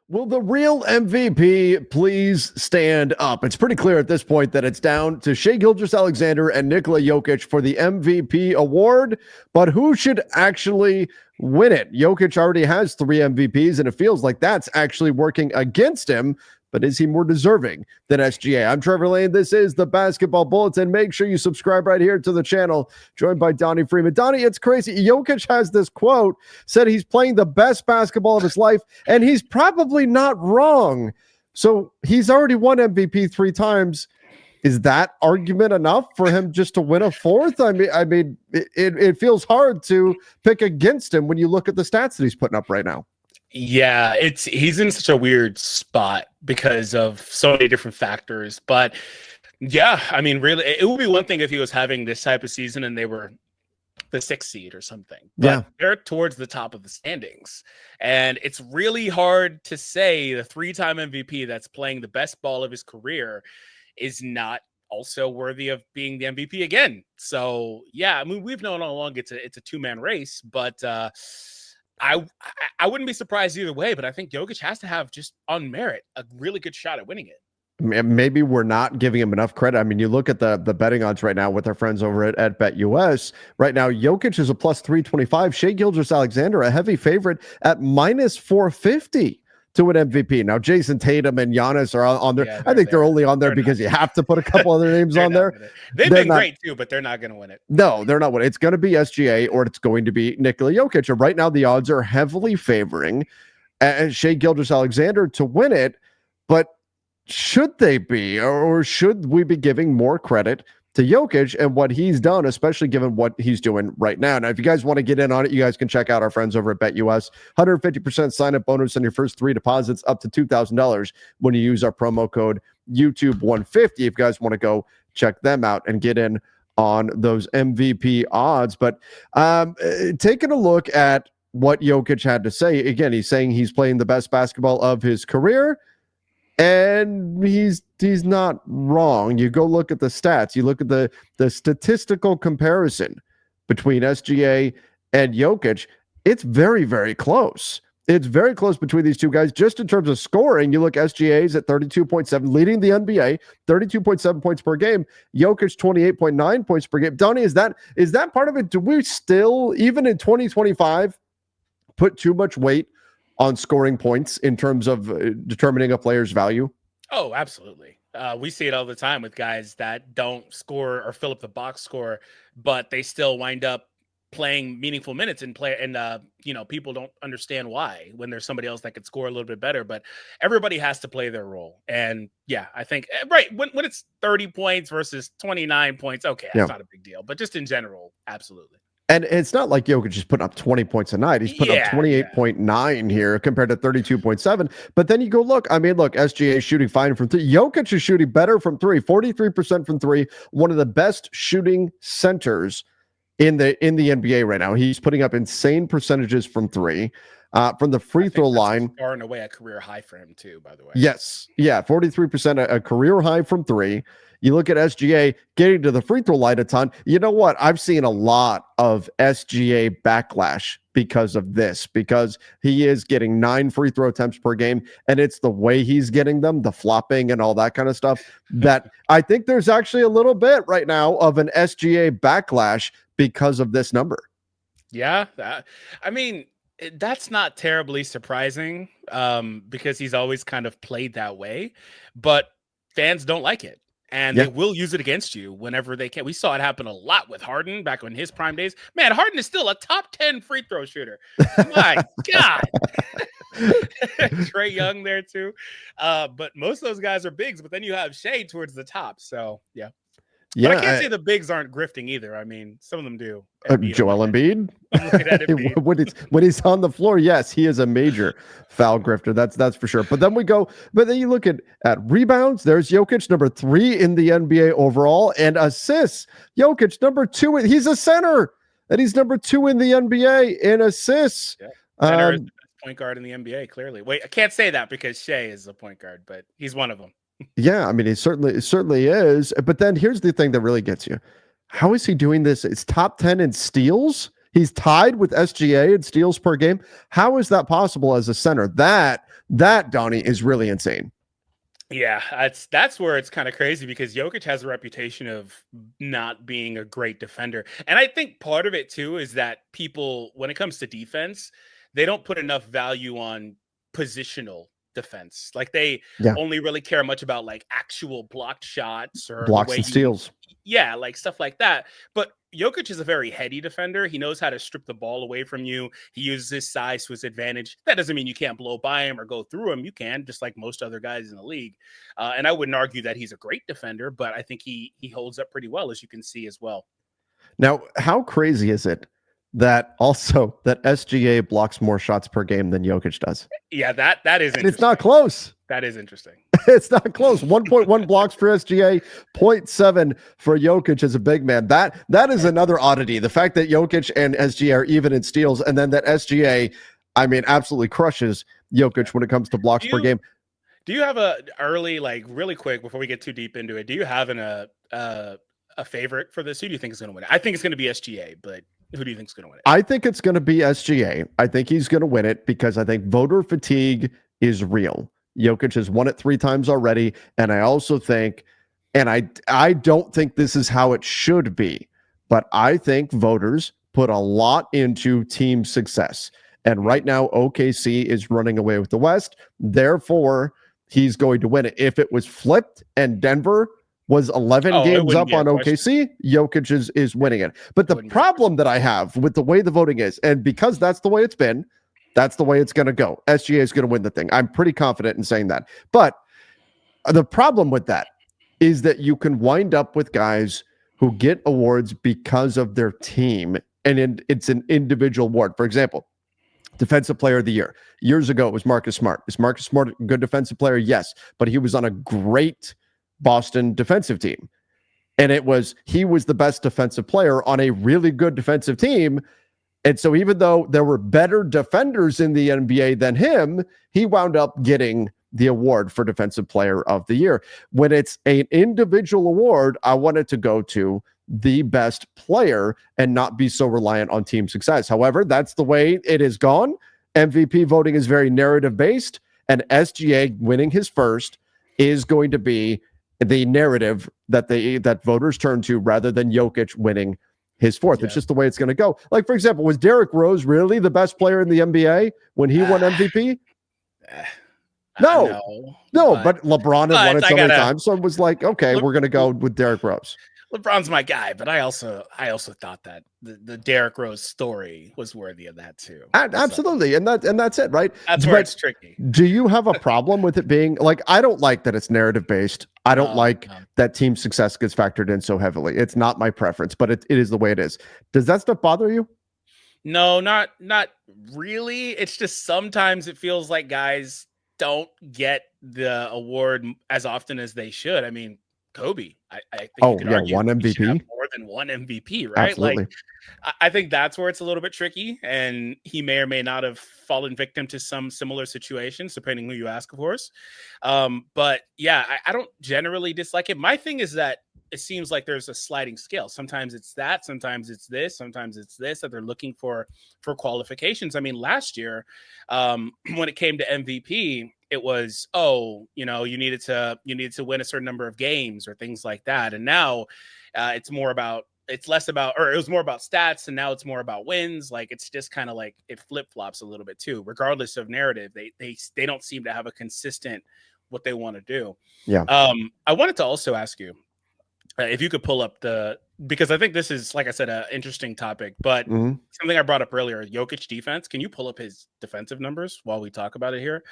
Will the real MVP please stand up? It's pretty clear at this point that it's down to Shai Gilgeous-Alexander and Nikola Jokic for the MVP award, but who should actually win it? Jokic already has 3 MVPs, and it feels like that's actually working against him. But is he more deserving than SGA? I'm Trevor Lane. This is the Basketball Bulletin. Make sure you subscribe right here to the channel. Joined by Donnie Freeman. Donnie, it's crazy. Jokic has this quote, said he's playing the best basketball of his life, and he's probably not wrong. So he's already won MVP 3 times. Is that argument enough for him just to win a 4th? I mean, it feels hard to pick against him when you look at the stats that he's putting up right now. Yeah, he's in such a weird spot because of so many different factors. But yeah, I mean, really, it would be one thing if he was having this type of season and they were the 6th seed or something. But yeah, they're towards the top of the standings. And it's really hard to say the 3-time MVP that's playing the best ball of his career is not also worthy of being the MVP again. So yeah, I mean, we've known all along it's a 2-man race, but I wouldn't be surprised either way, but I think Jokic has to have, just on merit, a really good shot at winning it. Maybe we're not giving him enough credit. I mean, you look at the betting odds right now with our friends over at BetUS. Right now, Jokic is a plus 325. Shai Gilgeous-Alexander, a heavy favorite at minus 450 to win MVP. Now, Jason Tatum and Giannis are on there. Yeah, I think they're only on there because you have to put a couple other names on there. They've been great too, but they're not going to win it. No, they're not winning. It's going to be SGA or it's going to be Nikola Jokic. And right now, the odds are heavily favoring Shai Gilgeous-Alexander to win it. But should they be, or should we be giving more credit to Jokic and what he's done, especially given what he's doing right now? Now, if you guys want to get in on it, you guys can check out our friends over at BetUS. 150% sign-up bonus on your first 3 deposits up to $2,000 when you use our promo code YouTube150. If you guys want to go check them out and get in on those MVP odds. But taking a look at what Jokic had to say, again, he's saying he's playing the best basketball of his career. And he's not wrong. You go look at the stats. You look at the statistical comparison between SGA and Jokic. It's very, very close. It's very close between these two guys. Just in terms of scoring, you look, SGA's at 32.7, leading the NBA, 32.7 points per game. Jokic, 28.9 points per game. Donnie, is that part of it? Do we still, even in 2025, put too much weight on scoring points in terms of determining a player's value? Oh, absolutely. We see it all the time with guys that don't score or fill up the box score, but they still wind up playing meaningful minutes and people don't understand why when there's somebody else that could score a little bit better, but everybody has to play their role. And yeah, I think right when it's 30 points versus 29 points, okay, that's not a big deal, but just in general, absolutely. And it's not like Jokic is putting up 20 points a night. He's putting up 28.9 here compared to 32.7. But then you go, look, SGA is shooting fine from 3. Jokic is shooting better from 3, 43% from 3, one of the best shooting centers in the NBA right now. He's putting up insane percentages from 3. From the free throw line. Far and away a career high for him too, by the way. Yes. Yeah, 43%, a career high from 3. You look at SGA getting to the free throw line a ton. You know what? I've seen a lot of SGA backlash because of this, because he is getting 9 free throw attempts per game, and it's the way he's getting them, the flopping and all that kind of stuff, that I think there's actually a little bit right now of an SGA backlash because of this number. Yeah. I mean, that's not terribly surprising because he's always kind of played that way, but fans don't like it. And they will use it against you whenever they can. We saw it happen a lot with Harden back in his prime days. Man, Harden is still a top 10 free throw shooter. My God. Trae Young there too. But most of those guys are bigs, but then you have Shai towards the top. So, yeah. But I can't say the bigs aren't grifting either. I mean, some of them do. Joel Embiid? when he's on the floor, yes, he is a major foul grifter. That's for sure. But then you look at rebounds. There's Jokic, number 3 in the NBA overall, and assists. Jokic, number 2. He's a center, and he's number 2 in the NBA in assists. Yeah. Center is the best point guard in the NBA, clearly. Wait, I can't say that because Shai is a point guard, but he's one of them. Yeah, I mean, it certainly is. But then here's the thing that really gets you. How is he doing this? It's top 10 in steals. He's tied with SGA in steals per game. How is that possible as a center? That That, Donnie, is really insane. Yeah, that's where it's kind of crazy because Jokic has a reputation of not being a great defender. And I think part of it too is that people, when it comes to defense, they don't put enough value on positional defense. Like they Yeah. only really care much about like actual blocked shots or the Blocks way and you, steals. yeah, like stuff like that. But Jokic is a very heady defender. He knows how to strip the ball away from you. He uses his size to his advantage. That doesn't mean you can't blow by him or go through him. You can, just like most other guys in the league. And I wouldn't argue that he's a great defender, but I think he holds up pretty well, as you can see as well. Now, how crazy is it that also that SGA blocks more shots per game than Jokic does? Yeah, that is interesting. And it's not close. That is interesting. It's not close. 1.1 blocks for SGA, 0.7 for Jokic as a big man. That is another oddity. The fact that Jokic and SGA are even in steals, and then that SGA, I mean, absolutely crushes Jokic when it comes to blocks per game. Do you have a early, like really quick before we get too deep into it? Do you have a favorite for this? Who do you think is going to win it? I think it's going to be SGA, but who do you think is going to win it? I think it's going to be SGA. I think he's going to win it because I think voter fatigue is real. Jokic has won it 3 times already. And I also think, and I don't think this is how it should be, but I think voters put a lot into team success. And right now, OKC is running away with the West. Therefore, he's going to win it. If it was flipped and Denver was 11 games up on OKC, Jokic is winning it. But the problem that I have with the way the voting is, and because that's the way it's been, that's the way it's going to go. SGA is going to win the thing. I'm pretty confident in saying that. But the problem with that is that you can wind up with guys who get awards because of their team, and it's an individual award. For example, Defensive Player of the Year. Years ago, it was Marcus Smart. Is Marcus Smart a good defensive player? Yes. But he was on a great Boston defensive team. And he was the best defensive player on a really good defensive team. And so even though there were better defenders in the NBA than him, he wound up getting the award for Defensive Player of the Year. When it's an individual award, I want it to go to the best player and not be so reliant on team success. However, that's the way it has gone. MVP voting is very narrative based, and SGA winning his first is going to be the narrative that voters turn to rather than Jokic winning his fourth. Yeah. It's just the way it's going to go. Like, for example, was Derrick Rose really the best player in the NBA when he won MVP? No, but LeBron had won it so many times. So it was like, okay, we're going to go with Derrick Rose. LeBron's my guy, but I also thought that the Derrick Rose story was worthy of that too. Absolutely, and that's it, right? That's where it's tricky. Do you have a problem with it being like? I don't like that it's narrative based. I don't like that team success gets factored in so heavily. It's not my preference, but it is the way it is. Does that stuff bother you? No, not really. It's just sometimes it feels like guys don't get the award as often as they should. I mean, Kobe, I think you could argue one MVP, more than one MVP, right? Absolutely. Like, I think that's where it's a little bit tricky, and he may or may not have fallen victim to some similar situations, depending who you ask, of course. But yeah, I don't generally dislike it. My thing is that it seems like there's a sliding scale. Sometimes it's that, sometimes it's this, sometimes it's this that they're looking for qualifications. I mean, last year, when it came to MVP, it was, you needed to win a certain number of games or things like that. And now it was more about stats, and now it's more about wins. Like, it's just kind of like it flip-flops a little bit too, regardless of narrative. They don't seem to have a consistent what they want to do. Yeah. I wanted to also ask you if you could pull up because I think this is, like I said, an interesting topic, but something I brought up earlier, Jokic defense. Can you pull up his defensive numbers while we talk about it here?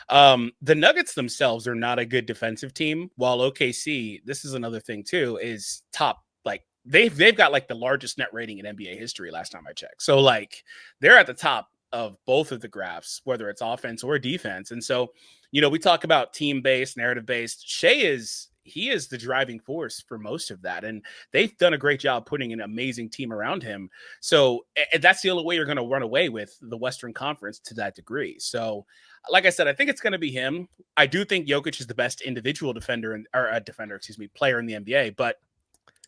The Nuggets themselves are not a good defensive team, while OKC, this is another thing too, is top. Like, they've got like the largest net rating in NBA history last time I checked. So like they're at the top of both of the graphs, whether it's offense or defense. And so, we talk about team-based, narrative-based. Shai he is the driving force for most of that. And they've done a great job putting an amazing team around him. So that's the only way you're going to run away with the Western Conference to that degree. So like I said, I think it's going to be him. I do think Jokic is the best individual player in the NBA, but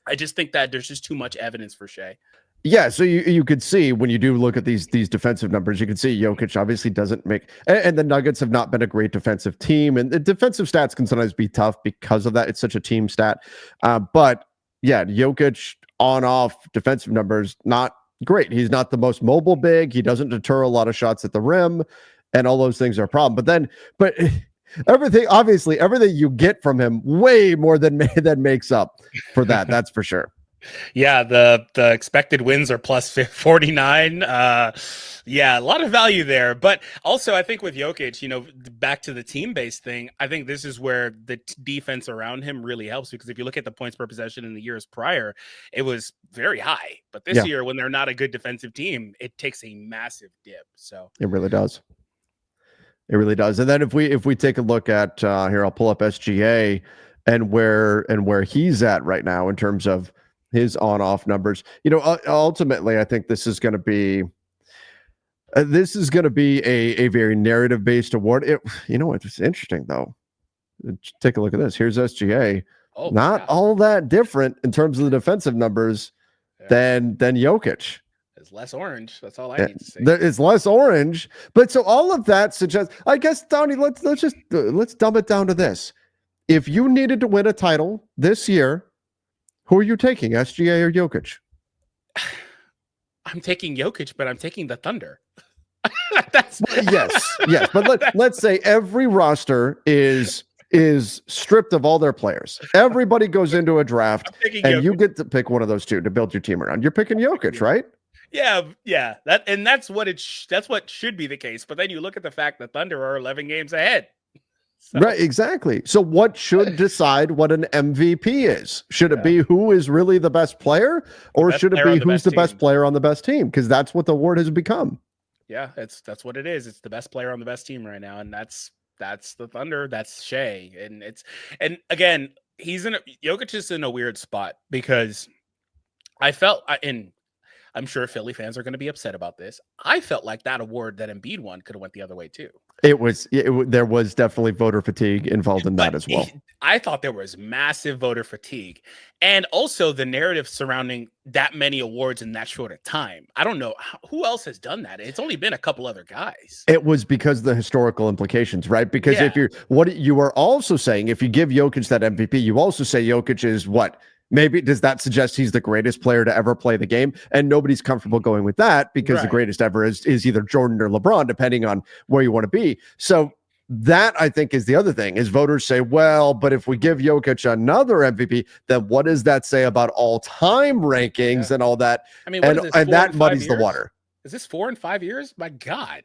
I just think that there's just too much evidence for Shai. Yeah, so you could see when you do look at these defensive numbers, you can see Jokic obviously doesn't make, and the Nuggets have not been a great defensive team, and the defensive stats can sometimes be tough because of that. It's such a team stat, but yeah, Jokic on off defensive numbers not great. He's not the most mobile big. He doesn't deter a lot of shots at the rim, and all those things are a problem. But everything you get from him way more than makes up for that. That's for sure. Yeah, the expected wins are plus 49. Yeah, a lot of value there. But also, I think with Jokic, back to the team-based thing, I think this is where the defense around him really helps, because if you look at the points per possession in the years prior, it was very high. But this year, when they're not a good defensive team, it takes a massive dip. So it really does. It really does. And then if we take a look at here, I'll pull up SGA and where he's at right now in terms of his on-off numbers. Ultimately, I think this is going to be a very narrative-based award. It's interesting though. Take a look at this. Here's SGA. Not all that different in terms of the defensive numbers than Jokic. It's less orange. That's all I need to say. It's less orange, but so all of that suggests. I guess, Donnie, let's dumb it down to this: if you needed to win a title this year, who are you taking, SGA or Jokic? I'm taking Jokic, but I'm taking the Thunder. Yes. But let's say every roster is stripped of all their players. Everybody goes into a draft, and Jokic. You get to pick one of those two to build your team around. You're picking Jokic, right? Yeah. That's what should be the case. But then you look at the fact that Thunder are 11 games ahead. So. Right, exactly. So what should decide what an MVP is? Should it be who is really the best player, or should it be who's the best player on the best team? Because that's what the award has become. Yeah, that's what it is. It's the best player on the best team right now, and that's the Thunder. That's Shai, and again, Jokic is in a weird spot because I'm sure Philly fans are going to be upset about this. I felt like that award that Embiid won could have went the other way too. There was definitely voter fatigue involved in that as well. I thought there was massive voter fatigue, and also the narrative surrounding that many awards in that short a time. I don't know who else has done that. It's only been a couple other guys. It was because of the historical implications, right? Because if you are also saying, if you give Jokic that MVP, you also say Jokic is what? Maybe does that suggest he's the greatest player to ever play the game? And nobody's comfortable going with that because the greatest ever is either Jordan or LeBron, depending on where you want to be. So that, I think, is the other thing, is voters say, well, but if we give Jokic another MVP, then what does that say about all-time rankings and all that? I mean, and that muddies the water. Is this 4 and 5 years? My God.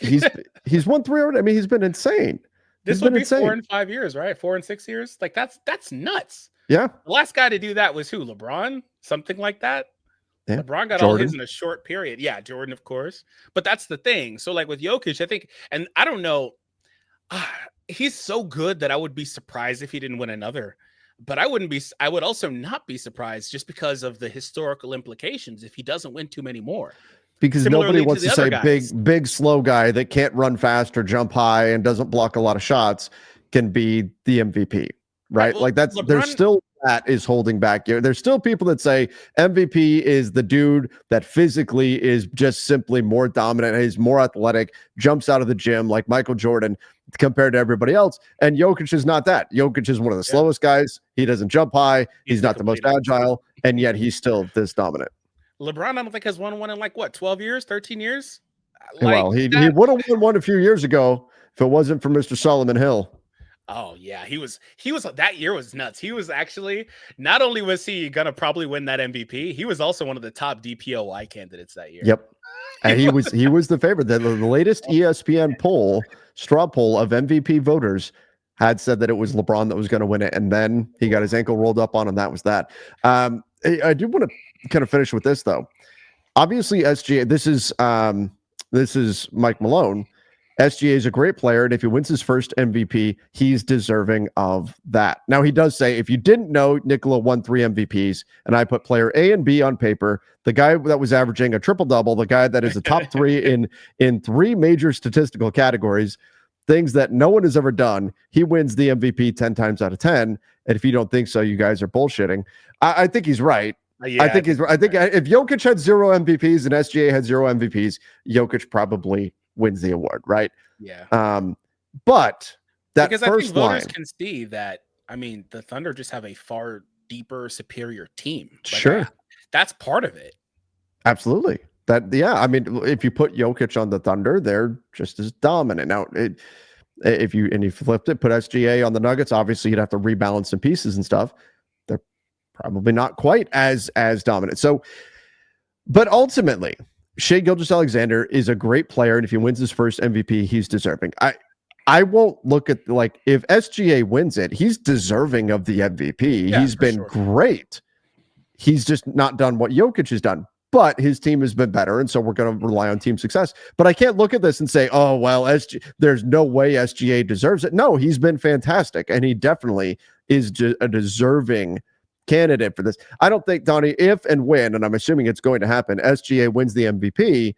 He's won 3 already. I mean, he's been insane. This would be 4 and 5 years, right? 4 and 6 years. Like that's nuts. Yeah. The last guy to do that was who? LeBron? Something like that? Yeah. LeBron got all his in a short period. Yeah, Jordan, of course. But that's the thing. So like with Jokic, I think, and I don't know, he's so good that I would be surprised if he didn't win another. But I would also not be surprised just because of the historical implications if he doesn't win too many more. Because nobody wants to say big, slow guy that can't run fast or jump high and doesn't block a lot of shots can be the MVP. Right. Well, like there's still that is holding back. There's still people that say MVP is the dude that physically is just simply more dominant. He's more athletic, jumps out of the gym like Michael Jordan compared to everybody else. And Jokic is not that. Jokic is one of the slowest guys. He doesn't jump high. He's not the most agile. And yet he's still this dominant. LeBron, I don't think has won one in 12 years, 13 years. Well, he would have won one a few years ago if it wasn't for Mr. Solomon Hill. Oh yeah, he was that year was nuts. He was actually, not only was he gonna probably win that MVP, he was also one of the top DPOY candidates that year. Yep. And he was the favorite. The latest ESPN straw poll of MVP voters had said that it was LeBron that was going to win it, and then he got his ankle rolled up on, and that was that. I do want to kind of finish with this though. Obviously, SGA. This is Mike Malone. SGA is a great player, and if he wins his first MVP, he's deserving of that. Now, he does say, if you didn't know, Nikola won 3 MVPs, and I put player A and B on paper, the guy that was averaging a triple-double, the guy that is a top 3 in 3 major statistical categories, things that no one has ever done, he wins the MVP 10 times out of 10, and if you don't think so, you guys are bullshitting. I think he's right. Yeah, I think if Jokic had 0 MVPs and SGA had 0 MVPs, Jokic probably wins the award, right? Yeah. But that Because I think first voters line, can see that. I mean, the Thunder just have a far deeper, superior team. Like, sure, that's part of it. absolutely. I mean, if you put Jokic on the Thunder, they're just as dominant. Now, if you flipped it, put SGA on the Nuggets, obviously you'd have to rebalance some pieces and stuff. They're probably not quite as dominant. So, but ultimately, Shai Gilgeous-Alexander is a great player, and if he wins his first MVP, he's deserving. I won't look at, like, if SGA wins it, he's deserving of the MVP. Yeah, He's for been sure. great. He's just not done what Jokic has done. But his team has been better, and so we're going to rely on team success. But I can't look at this and say, oh, well, there's no way SGA deserves it. No, he's been fantastic, and he definitely is a deserving candidate for this. I don't think, Donnie, if and when, and I'm assuming it's going to happen, SGA wins the MVP,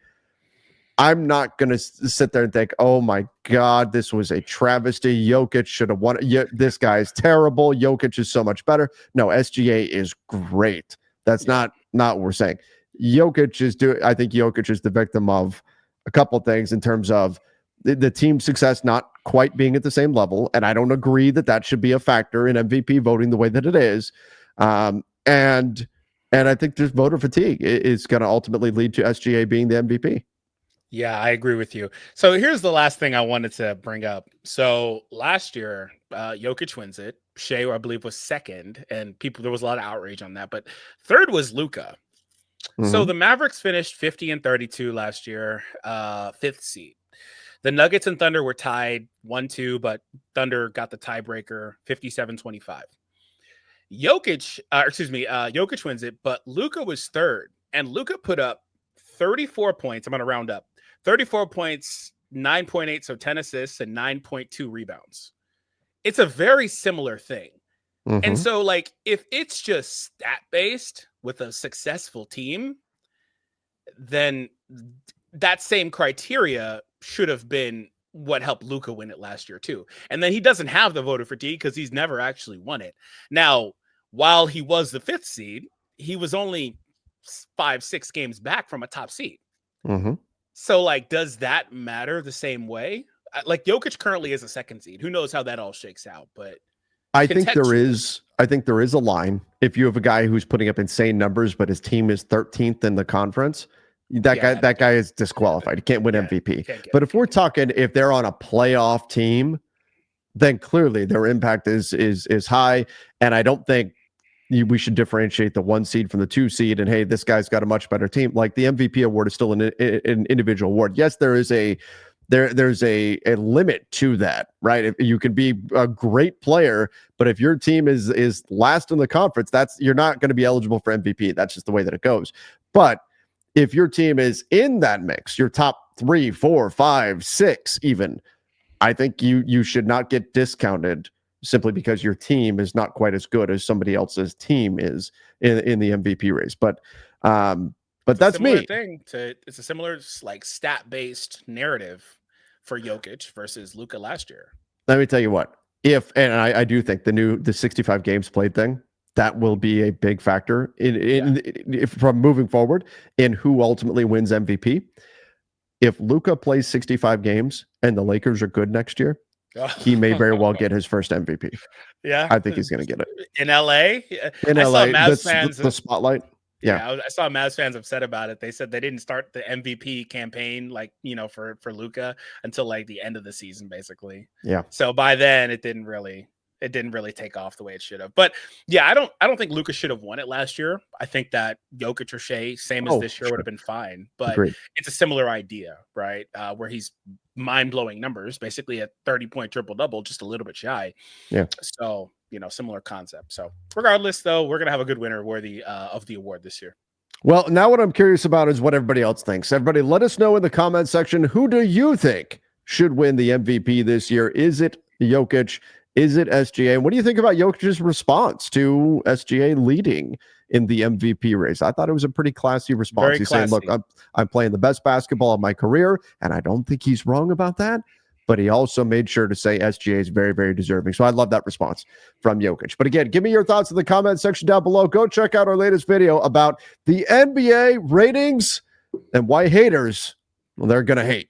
I'm not going to sit there and think, oh my God, this was a travesty. Jokic should have won. This guy is terrible. Jokic is so much better. No, SGA is great. That's not what we're saying. I think Jokic is the victim of a couple things in terms of the team success not quite being at the same level. And I don't agree that should be a factor in MVP voting the way that it is. And I think there's voter fatigue is going to ultimately lead to SGA being the MVP. Yeah, I agree with you. So here's the last thing I wanted to bring up. So last year, Jokic wins it. Shai, I believe, was second, and there was a lot of outrage on that. But third was Luka. Mm-hmm. So the Mavericks finished 50-32 last year, 5th seed. The Nuggets and Thunder were tied 1-2, but Thunder got the tiebreaker 57-25. Jokic wins it, but Luka was third, and Luka put up 34 points. I'm going to round up. 34 points, 9.8, so 10 assists and 9.2 rebounds. It's a very similar thing. Mm-hmm. And so, like, if it's just stat-based with a successful team, then that same criteria should have been what helped Luka win it last year, too. And then he doesn't have the voter fatigue because he's never actually won it. Now, while he was the 5th seed, he was only 5-6 games back from a top seed. Mm-hmm. So, like, does that matter the same way? Like, Jokic currently is a 2nd seed. Who knows how that all shakes out? But I think there is a line. If you have a guy who's putting up insane numbers, but his team is 13th in the conference, that guy is disqualified. He can't win MVP. But if we're talking, if they're on a playoff team, then clearly their impact is high. And I don't think we should differentiate the 1 seed from the 2 seed. And hey, this guy's got a much better team. Like, the MVP award is still an individual award. Yes, there is there's a limit to that, right? If you can be a great player, but if your team is last in the conference, you're not going to be eligible for MVP. That's just the way that it goes. But if your team is in that mix, your top 3, 4, 5, 6, even, I think you should not get discounted simply because your team is not quite as good as somebody else's team is in the MVP race. But that's me. It's a similar, like, stat-based narrative for Jokic versus Luka last year. Let me tell you what. I do think the 65 games played thing, that will be a big factor from moving forward in who ultimately wins MVP. If Luka plays 65 games and the Lakers are good next year, he may very well get his first MVP. Yeah, I think he's going to get it in LA. In LA, the spotlight. Yeah, I saw Mavs fans upset about it. They said they didn't start the MVP campaign, like, for Luka until, like, the end of the season, basically. Yeah. So by then, it didn't really take off the way it should have. But yeah, I don't think Luka should have won it last year. I think that Jokic or Shai, same as this year, would have been fine. But Agreed. It's a similar idea, right? Where he's mind-blowing numbers, basically a 30-point triple-double, just a little bit shy. Yeah. So, similar concept. So regardless, though, we're going to have a good winner worthy of the award this year. Well, now what I'm curious about is what everybody else thinks. Everybody, let us know in the comment section, who do you think should win the MVP this year? Is it Jokic? Is it SGA? And what do you think about Jokic's response to SGA leading in the MVP race? I thought it was a pretty classy response. He's saying, look, I'm playing the best basketball of my career, and I don't think he's wrong about that. but he also made sure to say SGA is very, very deserving. So I love that response from Jokic. But again, give me your thoughts in the comment section down below. Go check out our latest video about the NBA ratings and why haters, well, they're going to hate.